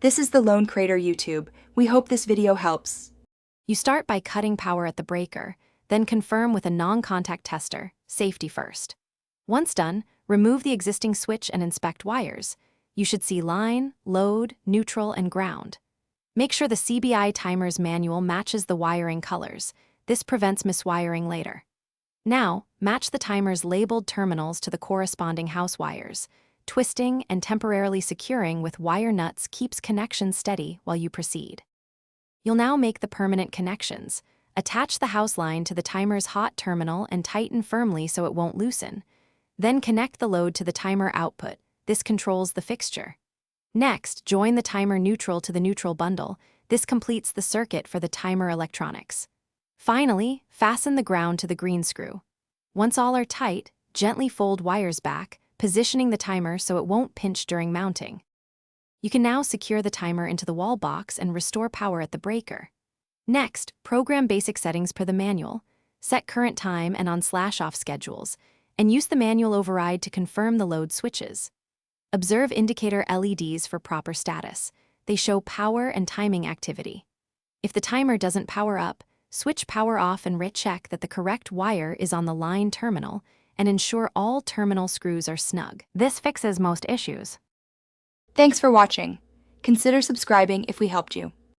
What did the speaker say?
This is the Lone Crater YouTube. We hope this video helps. You start by cutting power at the breaker, then confirm with a non-contact tester, safety first. Once done, remove the existing switch and inspect wires. You should see line, load, neutral, and ground. Make sure the CBI timer's manual matches the wiring colors. This prevents miswiring later. Now, match the timer's labeled terminals to the corresponding house wires. Twisting and temporarily securing with wire nuts keeps connection steady while you proceed. You'll now make the permanent connections. Attach the house line to the timer's hot terminal and tighten firmly so it won't loosen. Then connect the load to the timer output. This controls the fixture. Next, join the timer neutral to the neutral bundle. This completes the circuit for the timer electronics. Finally, fasten the ground to the green screw. Once all are tight, gently fold wires back, positioning the timer so it won't pinch during mounting. You can now secure the timer into the wall box and restore power at the breaker. Next, program basic settings per the manual, set current time and on/off schedules, and use the manual override to confirm the load switches. Observe indicator LEDs for proper status. They show power and timing activity. If the timer doesn't power up, switch power off and recheck that the correct wire is on the line terminal and ensure all terminal screws are snug. This fixes most issues. Thanks for watching. Consider subscribing if we helped you.